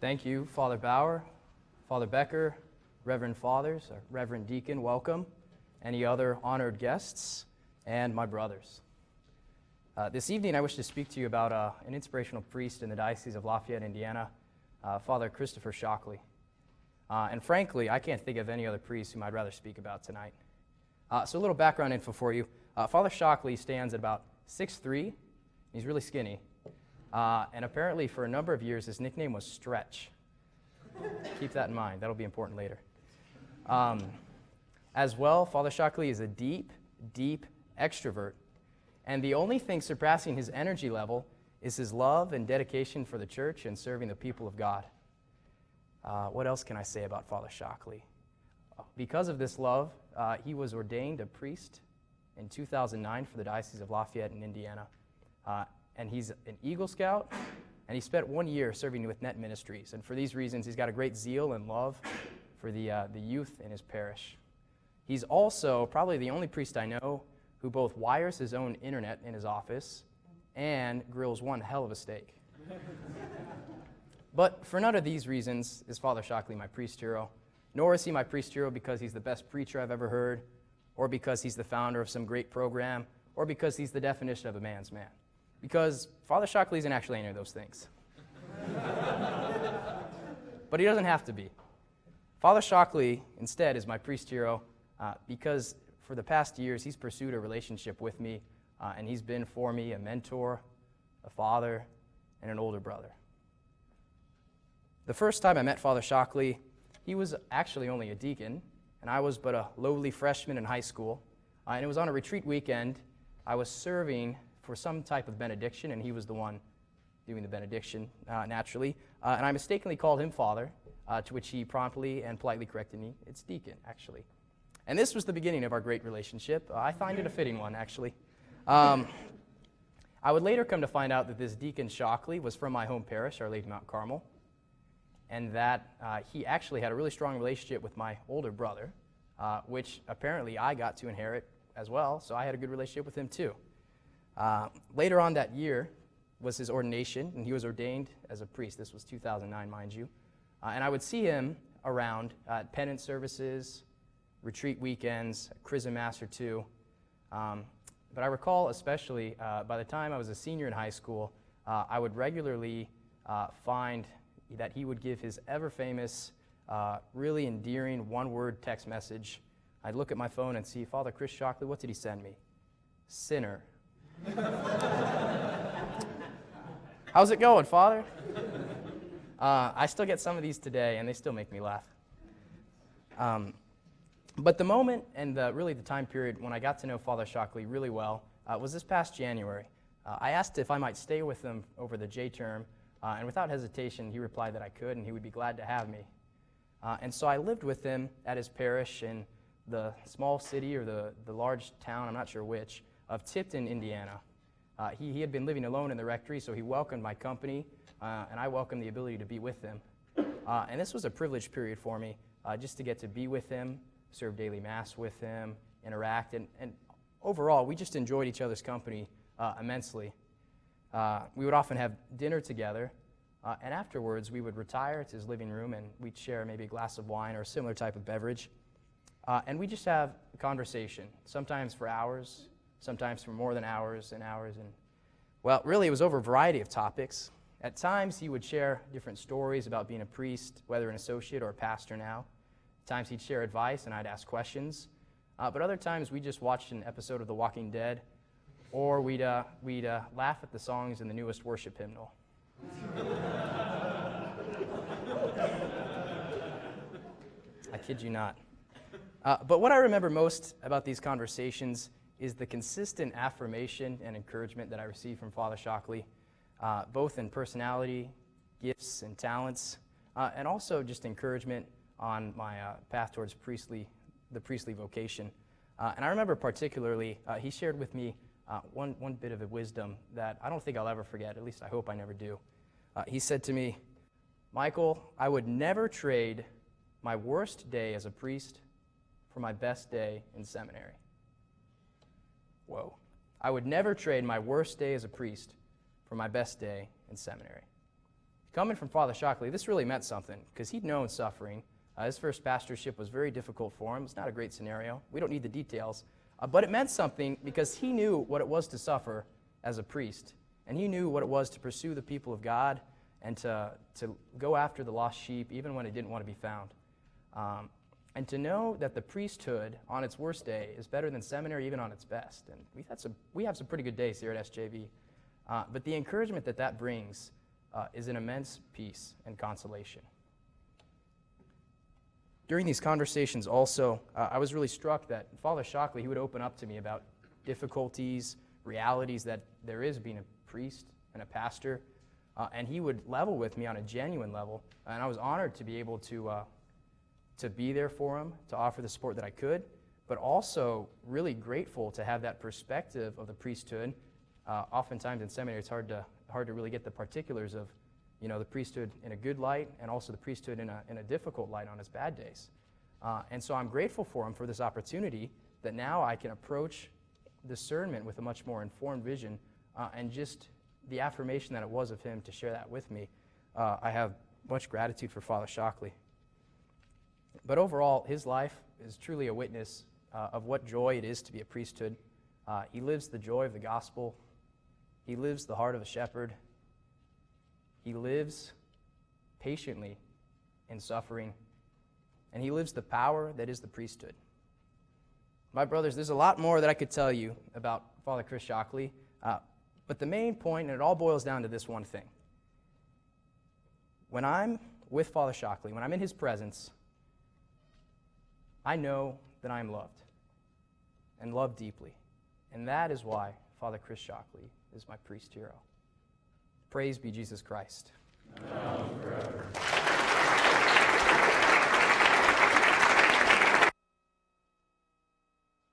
Thank you, Father Bauer, Father Becker, Reverend Fathers, Reverend Deacon, welcome, any other honored guests, and my brothers. This evening I wish to speak to you about an inspirational priest in the Diocese of Lafayette, Indiana, Father Christopher Shockley. And frankly, I can't think of any other priest whom I'd rather speak about tonight. So a little background info for you. Father Shockley stands at about 6'3". He's really skinny. And apparently for a number of years, his nickname was Stretch. Keep that in mind. That'll be important later. As well, Father Shockley is a deep extrovert. And the only thing surpassing his energy level is his love and dedication for the church and serving the people of God. What else can I say about Father Shockley? Because of this love, he was ordained a priest in 2009 for the Diocese of Lafayette in Indiana. And he's an Eagle Scout, and he spent 1 year serving with Net Ministries. And for these reasons, he's got a great zeal and love for the youth in his parish. He's also probably the only priest I know who both wires his own internet in his office and grills one hell of a steak. But for none of these reasons is Father Shockley my priest hero, nor is he my priest hero because he's the best preacher I've ever heard, or because he's the founder of some great program, or because he's the definition of a man's man. Because Father Shockley isn't actually any of those things. But he doesn't have to be. Father Shockley, instead, is my priest hero because for the past years, he's pursued a relationship with me, and he's been for me a mentor, a father, and an older brother. The first time I met Father Shockley, he was actually only a deacon, and I was but a lowly freshman in high school. And it was on a retreat weekend. I was serving for some type of benediction, and he was the one doing the benediction, naturally. And I mistakenly called him Father, to which he promptly and politely corrected me. It's Deacon, actually. And this was the beginning of our great relationship. I find it a fitting one, actually. I would later come to find out that this Deacon Shockley was from my home parish, Our Lady of Mount Carmel, and that he actually had a really strong relationship with my older brother, which apparently I got to inherit as well, so I had a good relationship with him too. Later on that year was his ordination, and he was ordained as a priest. This was 2009, mind you. And I would see him around at penance services, retreat weekends, Chrism Mass or two. But I recall especially by the time I was a senior in high school, I would regularly find that he would give his ever-famous, really endearing one-word text message. I'd look at my phone and see, Father Chris Shockley, what did he send me? Sinner. How's it going, Father? I still get some of these today, and they still make me laugh. But the moment and really the time period when I got to know Father Shockley really well was this past January. I asked if I might stay with him over the J-term, and without hesitation, he replied that I could, and he would be glad to have me. And so I lived with him at his parish in the small city or the large town, I'm not sure which, of Tipton, Indiana. He had been living alone in the rectory, so he welcomed my company, and I welcomed the ability to be with him. And this was a privileged period for me, just to get to be with him, serve daily Mass with him, interact, and overall, we just enjoyed each other's company immensely. We would often have dinner together, and afterwards, we would retire to his living room, and we'd share maybe a glass of wine or a similar type of beverage. And we just have a conversation, sometimes for hours, sometimes for more than hours and hours. And, well, really, it was over a variety of topics. At times, he would share different stories about being a priest, whether an associate or a pastor now. At times, he'd share advice, and I'd ask questions. But other times, we just watched an episode of The Walking Dead, or we'd laugh at the songs in the newest worship hymnal. I kid you not. But what I remember most about these conversations is the consistent affirmation and encouragement that I received from Father Shockley, both in personality, gifts, and talents, and also just encouragement on my path towards the priestly vocation. And I remember particularly, he shared with me one bit of wisdom that I don't think I'll ever forget, at least I hope I never do. He said to me, Michael, I would never trade my worst day as a priest for my best day in seminary. Whoa. I would never trade my worst day as a priest for my best day in seminary. Coming from Father Shockley, this really meant something because he'd known suffering. His first pastorship was very difficult for him. It's not a great scenario. We don't need the details. But it meant something because he knew what it was to suffer as a priest. And he knew what it was to pursue the people of God and to go after the lost sheep even when it didn't want to be found. And to know that the priesthood on its worst day is better than seminary even on its best. And we have some pretty good days here at SJV. But the encouragement that brings is an immense peace and consolation. During these conversations also, I was really struck that Father Shockley, he would open up to me about difficulties, realities that there is being a priest and a pastor, and he would level with me on a genuine level, and I was honored to be able to be there for him, to offer the support that I could, but also really grateful to have that perspective of the priesthood. Oftentimes in seminary, it's hard to really get the particulars of the priesthood in a good light and also the priesthood in a difficult light on its bad days. And so I'm grateful for him for this opportunity that now I can approach discernment with a much more informed vision and just the affirmation that it was of him to share that with me. I have much gratitude for Father Shockley. But overall, his life is truly a witness of what joy it is to be a priesthood. He lives the joy of the gospel. He lives the heart of a shepherd. He lives patiently in suffering, and he lives the power that is the priesthood. My brothers, there's a lot more that I could tell you about Father Chris Shockley, but the main point, and it all boils down to this one thing. When I'm with Father Shockley, when I'm in his presence, I know that I am loved, and loved deeply, and that is why Father Chris Shockley is my priest hero. Praise be Jesus Christ. Now and forever.